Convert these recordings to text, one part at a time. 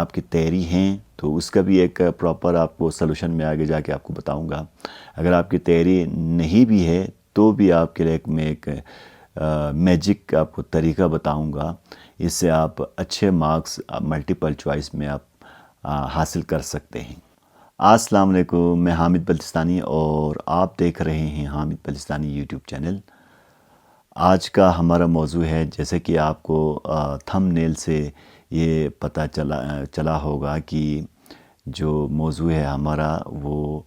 آپ کی تیاری ہیں تو اس کا بھی ایک پراپر آپ کو سلوشن میں آگے جا کے آپ کو بتاؤں گا. اگر آپ کی تیاری نہیں بھی ہے تو بھی آپ کے لیے میں ایک میجک آپ کو طریقہ بتاؤں گا. اس سے آپ اچھے مارکس ملٹیپل چوائس میں آپ حاصل کر سکتے ہیں. السلام علیکم، میں حامد بلتستانی اور آپ دیکھ رہے ہیں حامد بلتستانی یوٹیوب چینل. آج کا ہمارا موضوع ہے، جیسے کہ آپ کو تھم نیل سے یہ پتہ چلا ہوگا کہ جو موضوع ہے ہمارا وہ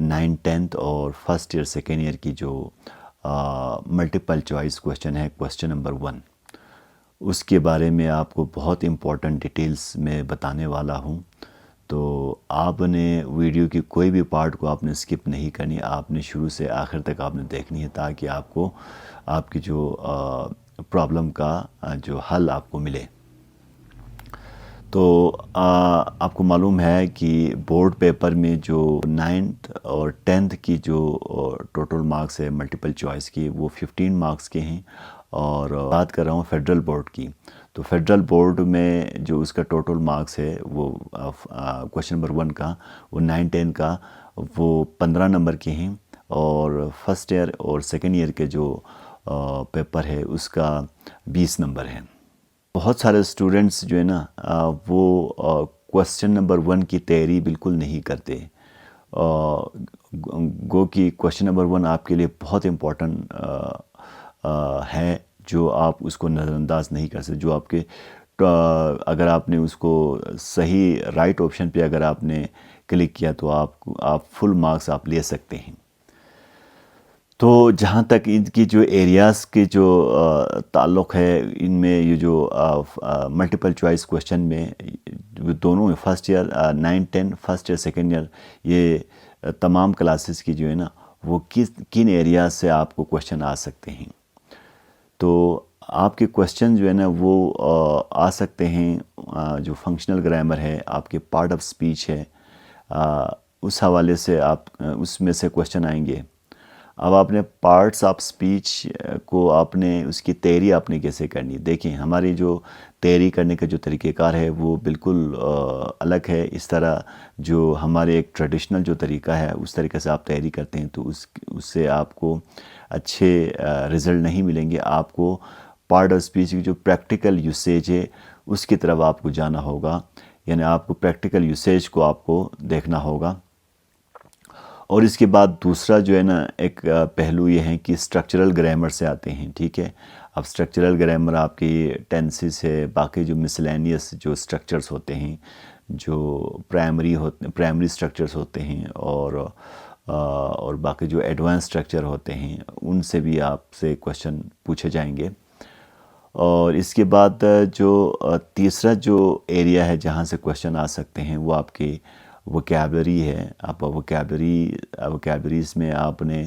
9th 10th اور فرسٹ ایئر سیکنڈ ایئر کی جو ملٹیپل چوائس کوشچن ہے، کوشچن نمبر 1، اس کے بارے میں آپ کو بہت امپورٹنٹ ڈیٹیلز میں بتانے والا ہوں. تو آپ نے ویڈیو کی کوئی بھی پارٹ کو آپ نے اسکپ نہیں کرنی، آپ نے شروع سے آخر تک آپ نے دیکھنی ہے تاکہ آپ کو آپ کی جو پرابلم کا جو حل آپ کو ملے. تو آپ کو معلوم ہے کہ بورڈ پیپر میں جو 9th اور 10th کی جو ٹوٹل مارکس ہے ملٹیپل چوائس کی وہ 15 مارکس کے ہیں. اور بات کر رہا ہوں فیڈرل بورڈ کی. تو فیڈرل بورڈ میں جو اس کا ٹوٹل مارکس ہے وہ کوشچن نمبر 1 کا وہ 9 10 کا وہ 15 نمبر کے ہیں، اور فرسٹ ایئر اور سیکنڈ ایئر کے جو پیپر ہے اس کا 20 نمبر ہے. بہت سارے اسٹوڈنٹس جو ہے نا وہ کوشچن نمبر 1 کی تیاری بالکل نہیں کرتے. گو کہ کوشچن نمبر 1 آپ کے لیے بہت امپورٹنٹ ہے، جو آپ اس کو نظر انداز نہیں کر سکتے. جو آپ کے اگر آپ نے اس کو صحیح رائٹ آپشن پہ اگر آپ نے کلک کیا تو آپ فل مارکس آپ لے سکتے ہیں. تو جہاں تک ان کی جو ایریاز کے جو تعلق ہے، ان میں یہ جو ملٹیپل چوائس کوشچن میں دونوں first year 9 10 first year second year یہ تمام کلاسز کی جو ہے نا وہ کن ایریاز سے آپ کو کوشچن آ سکتے ہیں. تو آپ کے کوشچن جو ہے نا وہ آ سکتے ہیں جو فنکشنل گرامر ہے، آپ کے پارٹ آف سپیچ ہے، اس حوالے سے آپ اس میں سے کوشچن آئیں گے. اب آپ نے پارٹس آف سپیچ کو آپ نے اس کی تیاری آپ نے کیسے کرنی ہے. دیکھیں ہماری جو تیاری کرنے کا جو طریقہ کار ہے وہ بالکل الگ ہے. اس طرح جو ہمارے ایک ٹریڈیشنل جو طریقہ ہے اس طریقے سے آپ تیاری کرتے ہیں تو اس سے آپ کو اچھے رزلٹ نہیں ملیں گے. آپ کو پارٹ آف سپیچ کی جو پریکٹیکل یوسیج ہے اس کی طرف آپ کو جانا ہوگا، یعنی آپ کو پریکٹیکل یوسیج کو آپ کو دیکھنا ہوگا. اور اس کے بعد دوسرا جو ہے نا ایک پہلو یہ ہے کہ اسٹرکچرل گرامر سے آتے ہیں. ٹھیک ہے، اب اسٹرکچرل گرامر آپ کی ٹینسز ہے، باقی جو مسلینیس جو اسٹرکچرز ہوتے ہیں، جو پرائمری اسٹرکچرز ہوتے ہیں، اور باقی جو ایڈوانس اسٹرکچر ہوتے ہیں ان سے بھی آپ سے کوشچن پوچھے جائیں گے. اور اس کے بعد جو تیسرا جو ایریا ہے جہاں سے کوشچن آ سکتے ہیں وہ آپ کی ووکیبلری ہے. آپ ووکیبلریز میں آپ نے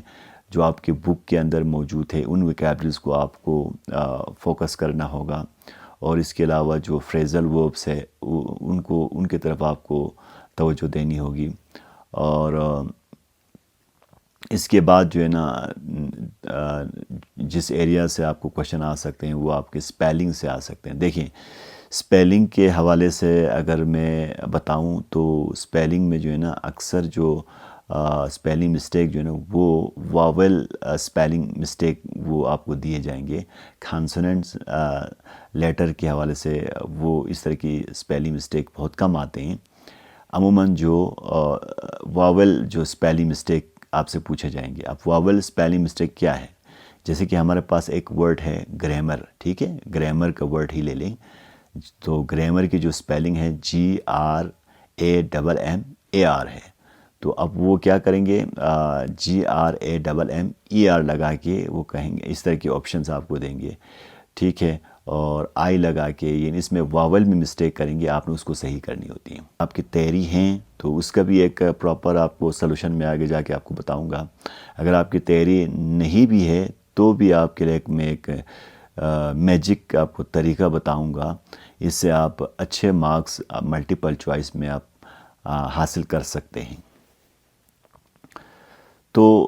جو آپ کی بک کے اندر موجود ہے ان ووکیبلریز کو آپ کو فوکس کرنا ہوگا. اور اس کے علاوہ جو فریزل وربس ہے ان کی طرف آپ کو توجہ دینی ہوگی. اور اس کے بعد جو ہے نا جس ایریا سے آپ کو کوشچن آ سکتے ہیں وہ آپ کے اسپیلنگ سے آ سکتے ہیں. دیکھیں اسپیلنگ کے حوالے سے اگر میں بتاؤں تو اسپیلنگ میں جو ہے نا اکثر جو اسپیلنگ مسٹیک جو ہے نا وہ واول اسپیلنگ مسٹیک وہ آپ کو دیے جائیں گے. کانسوننٹس لیٹر کے حوالے سے وہ اس طرح کی اسپیلنگ مسٹیک بہت کم آتے ہیں. عموماً جو واول جو اسپیلنگ مسٹیک آپ سے پوچھے جائیں گے. اب واول اسپیلنگ مسٹیک کیا ہے؟ جیسے کہ ہمارے پاس ایک ورڈ ہے گرامر. ٹھیک ہے، گرامر کا ورڈ ہی لے لیں. تو گرامر کی جو اسپیلنگ ہے GRAMMAR ہے. تو اب وہ کیا کریں گے، GRAMMER لگا کے وہ کہیں گے، اس طرح کے آپشنز آپ کو دیں گے. ٹھیک ہے، اور آئی لگا کے، یعنی اس میں واول میں مسٹیک کریں گے، آپ نے اس کو صحیح کرنی ہوتی ہیں. آپ کی تیاری ہیں تو اس کا بھی ایک پراپر آپ کو سلوشن میں آگے جا کے آپ کو بتاؤں گا. اگر آپ کی تیاری نہیں بھی ہے تو بھی آپ کے لیے میں ایک میجک آپ کو طریقہ بتاؤں گا. اس سے آپ اچھے مارکس ملٹیپل چوائس میں آپ حاصل کر سکتے ہیں. تو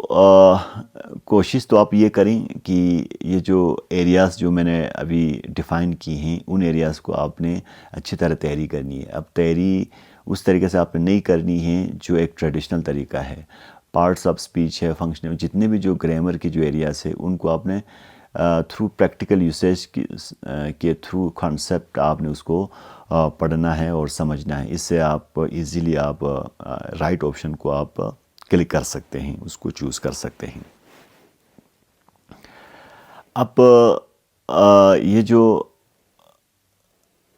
کوشش تو آپ یہ کریں کہ یہ جو ایریاز جو میں نے ابھی ڈیفائن کی ہیں ان ایریاز کو آپ نے اچھی طرح تیاری کرنی ہے. اب تیاری اس طریقے سے آپ نے نہیں کرنی ہے جو ایک ٹریڈیشنل طریقہ ہے. پارٹس آف اسپیچ ہے، فنکشنل، جتنے بھی جو گرامر کی جو ایریاز ہے ان کو آپ نے تھرو پریکٹیکل یوسیج کے تھرو کانسیپٹ آپ نے اس کو پڑھنا ہے اور سمجھنا ہے. اس سے آپ ایزیلی آپ رائٹ آپشن کو آپ کلک کر سکتے ہیں، اس کو چوز کر سکتے ہیں. اب یہ جو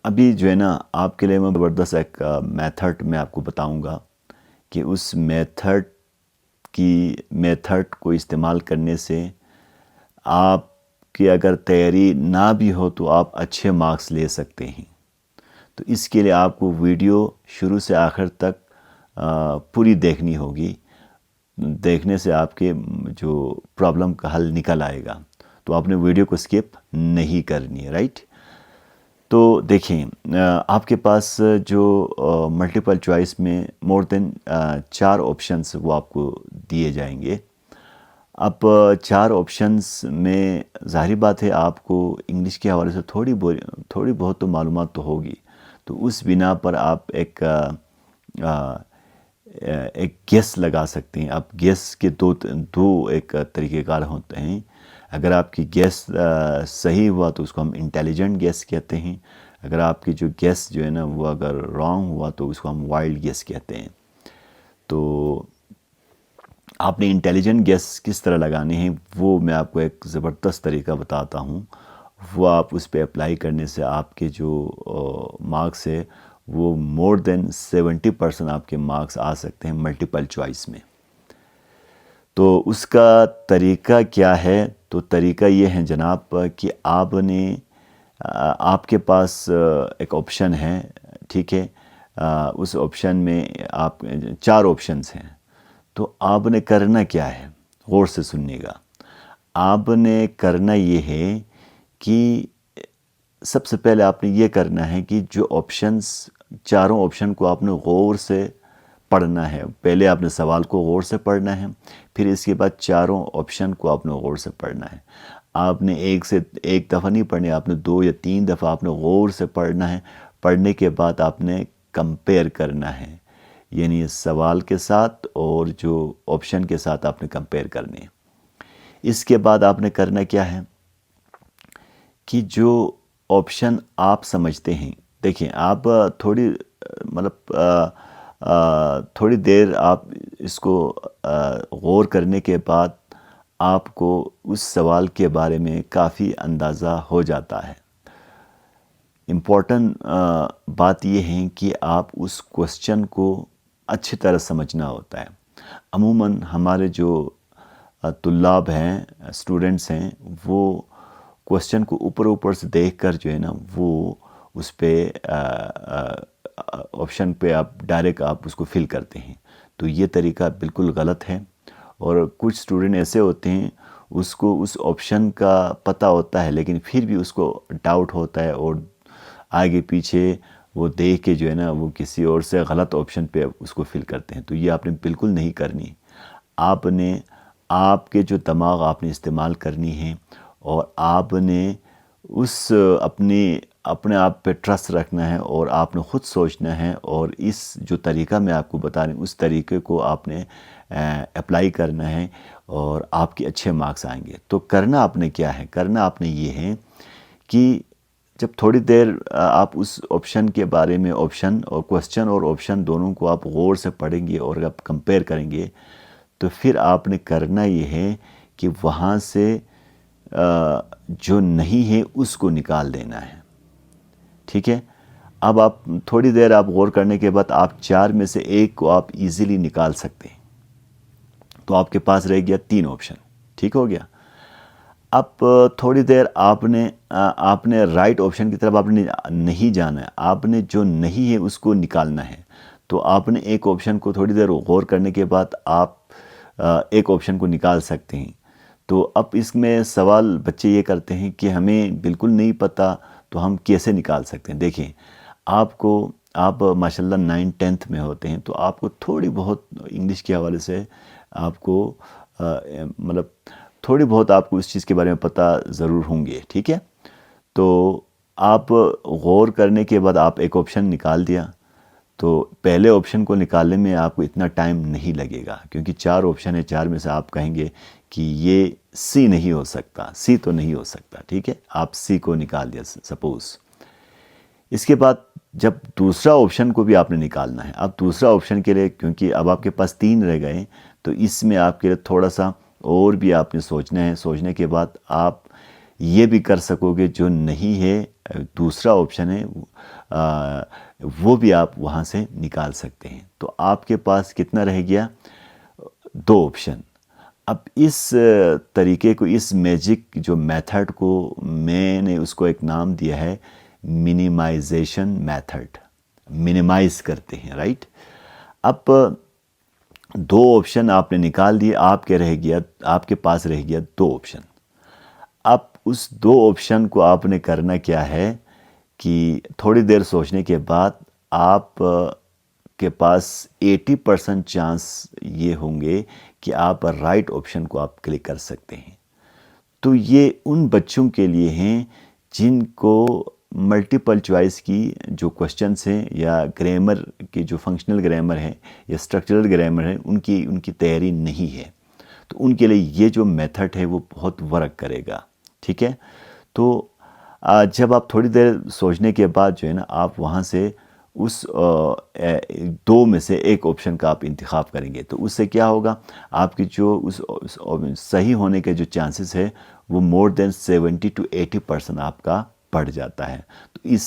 ابھی جو ہے نا آپ کے لیے میں زبردست ایک میتھڈ میں آپ کو بتاؤں گا کہ اس میتھڈ کو استعمال کرنے سے آپ کی اگر تیاری نہ بھی ہو تو آپ اچھے مارکس لے سکتے ہیں. تو اس کے لیے آپ کو ویڈیو شروع سے آخر تک پوری دیکھنی ہوگی. دیکھنے سے آپ کے جو پرابلم کا حل نکل آئے گا. تو آپ نے ویڈیو کو اسکپ نہیں کرنی ہے، رائٹ؟ تو دیکھیں آپ کے پاس جو ملٹیپل چوائس میں مور دین 4 آپشنس وہ آپ کو دیے جائیں گے. اب 4 آپشنس میں ظاہری بات ہے آپ کو انگلش کے حوالے سے تھوڑی بہت تو معلومات تو ہوگی. تو اس بنا پر آپ ایک گیس لگا سکتے ہیں. آپ گیس کے دو ایک طریقہ کار ہوتے ہیں. اگر آپ کی گیس صحیح ہوا تو اس کو ہم انٹیلیجنٹ گیس کہتے ہیں. اگر آپ کی جو گیس جو ہے نا وہ اگر رانگ ہوا تو اس کو ہم وائلڈ گیس کہتے ہیں. تو آپ نے انٹیلیجنٹ گیس کس طرح لگانے ہیں وہ میں آپ کو ایک زبردست طریقہ بتاتا ہوں. وہ آپ اس پہ اپلائی کرنے سے آپ کے جو مارکس ہے وہ مور دین 70% آپ کے مارکس آ سکتے ہیں ملٹیپل چوائس میں. تو اس کا طریقہ کیا ہے؟ تو طریقہ یہ ہے جناب کہ آپ کے پاس ایک آپشن ہے، ٹھیک ہے؟ اس آپشن میں آپ 4 آپشنس ہیں. تو آپ نے کرنا کیا ہے؟ غور سے سننے گا. آپ نے کرنا یہ ہے کہ سب سے پہلے آپ نے یہ کرنا ہے کہ جو چاروں آپشن کو آپ نے غور سے پڑھنا ہے. پہلے آپ نے سوال کو غور سے پڑھنا ہے، پھر اس کے بعد چاروں آپشن کو آپ نے غور سے پڑھنا ہے. آپ نے ایک دفعہ نہیں پڑھنی، آپ نے 2 یا 3 دفعہ آپ نے غور سے پڑھنا ہے. پڑھنے کے بعد آپ نے کمپیئر کرنا ہے، یعنی سوال کے ساتھ اور جو آپشن کے ساتھ آپ نے کمپیئر کرنے ہیں. اس کے بعد آپ نے کرنا کیا ہے کہ جو آپشن آپ سمجھتے ہیں، دیکھیں آپ تھوڑی دیر آپ اس کو غور کرنے کے بعد آپ کو اس سوال کے بارے میں کافی اندازہ ہو جاتا ہے. امپورٹنٹ بات یہ ہے کہ آپ اس کوسچن کو اچھی طرح سمجھنا ہوتا ہے. عموماً ہمارے جو طلاب ہیں، اسٹوڈنٹس ہیں، وہ کوسچن کو اوپر سے دیکھ کر جو ہے نا وہ اس پہ آپشن پہ آپ ڈائریکٹ آپ اس کو فل کرتے ہیں. تو یہ طریقہ بالکل غلط ہے. اور کچھ اسٹوڈنٹ ایسے ہوتے ہیں اس کو اس آپشن کا پتہ ہوتا ہے لیکن پھر بھی اس کو ڈاؤٹ ہوتا ہے اور آگے پیچھے وہ دیکھ کے جو ہے نا وہ کسی اور سے غلط آپشن پہ اس کو فل کرتے ہیں. تو یہ آپ نے بالکل نہیں کرنی. آپ کے جو دماغ آپ نے استعمال کرنی ہے اور آپ نے اپنے آپ پہ ٹرسٹ رکھنا ہے اور آپ نے خود سوچنا ہے اور اس جو طریقہ میں آپ کو بتا رہے ہیں اس طریقے کو آپ نے اپلائی کرنا ہے اور آپ کے اچھے مارکس آئیں گے. تو کرنا آپ نے کیا ہے؟ کرنا آپ نے یہ ہے کہ جب تھوڑی دیر آپ اس آپشن کے بارے میں کوسچن اور آپشن دونوں کو آپ غور سے پڑھیں گے اور آپ کمپیئر کریں گے تو پھر آپ نے کرنا یہ ہے کہ وہاں سے جو نہیں ہے اس کو نکال دینا ہے. ٹھیک ہے؟ اب آپ تھوڑی دیر آپ غور کرنے کے بعد آپ 4 میں سے ایک کو آپ ایزیلی نکال سکتے ہیں. تو آپ کے پاس رہ گیا 3 آپشن. ٹھیک ہو گیا؟ اب تھوڑی دیر آپ نے رائٹ آپشن کی طرف آپ نے نہیں جانا ہے، آپ نے جو نہیں ہے اس کو نکالنا ہے. تو آپ نے ایک آپشن کو تھوڑی دیر غور کرنے کے بعد آپ ایک آپشن کو نکال سکتے ہیں. تو اب اس میں سوال بچے یہ کرتے ہیں کہ ہمیں بالکل نہیں پتہ تو ہم کیسے نکال سکتے ہیں. دیکھیں آپ ماشاءاللہ 9th 10th میں ہوتے ہیں تو آپ کو تھوڑی بہت انگلش کے حوالے سے آپ کو مطلب تھوڑی بہت آپ کو اس چیز کے بارے میں پتہ ضرور ہوں گے، ٹھیک ہے؟ تو آپ غور کرنے کے بعد آپ ایک آپشن نکال دیا، تو پہلے آپشن کو نکالنے میں آپ کو اتنا ٹائم نہیں لگے گا، کیونکہ 4 آپشن ہے، 4 میں سے آپ کہیں گے کہ یہ سی نہیں ہو سکتا، سی تو نہیں ہو سکتا، ٹھیک ہے؟ آپ سی کو نکال دیا سپوز۔ اس کے بعد جب دوسرا آپشن کو بھی آپ نے نکالنا ہے، اب دوسرا آپشن کے لیے کیونکہ اب آپ کے پاس 3 رہ گئے، تو اس میں آپ کے لیے تھوڑا سا اور بھی آپ نے سوچنا ہے۔ سوچنے کے بعد آپ یہ بھی کر سکو گے جو نہیں ہے، دوسرا آپشن ہے وہ بھی آپ وہاں سے نکال سکتے ہیں۔ تو آپ کے پاس کتنا رہ گیا؟ 2 آپشن۔ اب اس طریقے کو، اس میجک جو میتھڈ کو میں نے اس کو ایک نام دیا ہے منیمائزیشن میتھڈ، منیمائز کرتے ہیں، رائٹ؟ اب 2 آپشن آپ نے نکال دیے، آپ کے پاس رہ گیا 2 آپشن۔ اب اس 2 آپشن کو آپ نے کرنا کیا ہے کہ تھوڑی دیر سوچنے کے بعد آپ کے پاس 80% چانس یہ ہوں گے کہ آپ رائٹ آپشن کو آپ کلک کر سکتے ہیں۔ تو یہ ان بچوں کے لیے ہیں جن کو ملٹیپل چوائس کی جو کوشچنس ہیں یا گرامر کی جو فنکشنل گرامر ہے یا اسٹرکچرل گرامر ہے ان کی تیاری نہیں ہے، تو ان کے لیے یہ جو میتھڈ ہے وہ بہت ورک کرے گا، ٹھیک ہے؟ تو جب آپ تھوڑی دیر سوچنے کے بعد جو ہے نا آپ وہاں سے اس 2 میں سے ایک آپشن کا آپ انتخاب کریں گے، تو اس سے کیا ہوگا؟ آپ کی جو اس صحیح ہونے کے جو چانسز ہے وہ مور دین 70 to 80% آپ کا بڑھ جاتا ہے۔ تو اس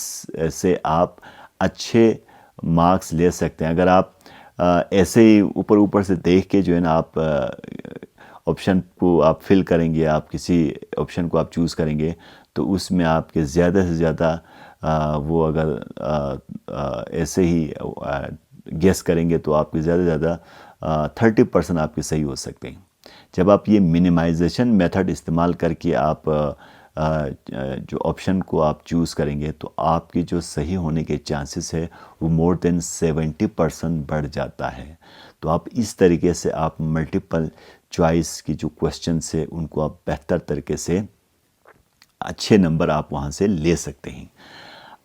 سے آپ اچھے مارکس لے سکتے ہیں۔ اگر آپ ایسے ہی اوپر سے دیکھ کے جو ہے نا آپ آپشن کو آپ فل کریں گے، آپ کسی آپشن کو آپ چوز کریں گے، تو اس میں آپ کے زیادہ سے زیادہ وہ اگر ایسے ہی گیس کریں گے تو آپ کے زیادہ سے زیادہ 30% آپ کے صحیح ہو سکتے ہیں۔ جب آپ یہ منیمائزیشن میتھڈ استعمال کر کے آپ جو آپشن کو آپ چوز کریں گے تو آپ کی جو صحیح ہونے کے چانسز ہے وہ مور دین 70% بڑھ جاتا ہے۔ تو آپ اس طریقے سے آپ ملٹیپل چوائس کی جو کوشچنس ہے ان کو آپ بہتر طریقے سے اچھے نمبر آپ وہاں سے لے سکتے ہیں۔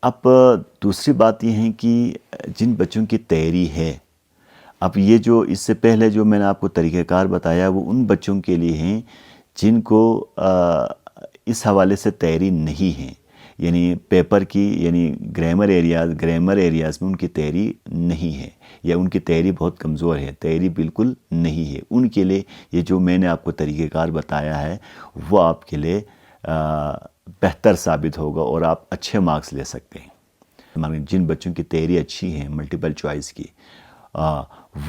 اب دوسری بات یہ ہے کہ جن بچوں کی تیاری ہے، اب یہ جو اس سے پہلے جو میں نے آپ کو طریقہ کار بتایا وہ ان بچوں کے لیے ہیں جن کو اس حوالے سے تیاری نہیں ہے، یعنی پیپر کی، یعنی گرامر ایریاز میں ان کی تیاری نہیں ہے یا ان کی تیاری بہت کمزور ہے، تیاری بالکل نہیں ہے۔ ان کے لیے یہ جو میں نے آپ کو طریقہ کار بتایا ہے وہ آپ کے لیے بہتر ثابت ہوگا اور آپ اچھے مارکس لے سکتے ہیں۔ جن بچوں کی تیاری اچھی ہے ملٹیپل چوائس کی،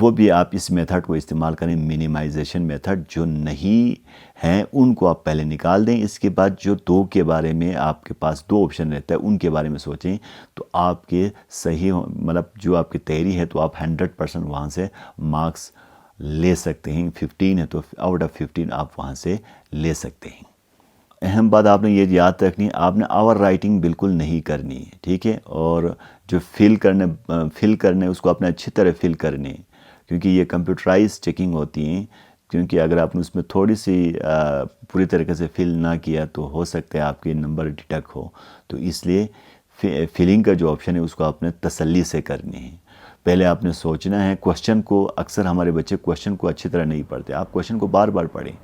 وہ بھی آپ اس میتھڈ کو استعمال کریں، منیمائزیشن میتھڈ۔ جو نہیں ہیں ان کو آپ پہلے نکال دیں، اس کے بعد جو 2 کے بارے میں آپ کے پاس 2 آپشن رہتا ہے ان کے بارے میں سوچیں، تو آپ کے صحیح مطلب جو آپ کی تیاری ہے تو آپ 100% وہاں سے مارکس لے سکتے ہیں۔ 15 ہے تو آؤٹ آف 15 آپ وہاں سے لے سکتے ہیں۔ اہم بات آپ نے یہ یاد رکھنی ہے، آپ نے آور رائٹنگ بالکل نہیں کرنی ہے، ٹھیک ہے؟ اور جو فل کرنے اس کو آپ نے اچھی طرح فل کرنے ہیں، کیونکہ یہ کمپیوٹرائز چیکنگ ہوتی ہیں، کیونکہ اگر آپ نے اس میں تھوڑی سی پوری طریقے سے فل نہ کیا تو ہو سکتا ہے آپ کے نمبر ڈیٹیکٹ ہو، تو اس لیے فلنگ کا جو آپشن ہے اس کو آپ نے تسلی سے کرنی ہے۔ پہلے آپ نے سوچنا ہے کوشچن کو، اکثر ہمارے بچے کوشچن کو اچھی طرح نہیں پڑھتے، آپ کوشچن کو بار بار پڑھیں۔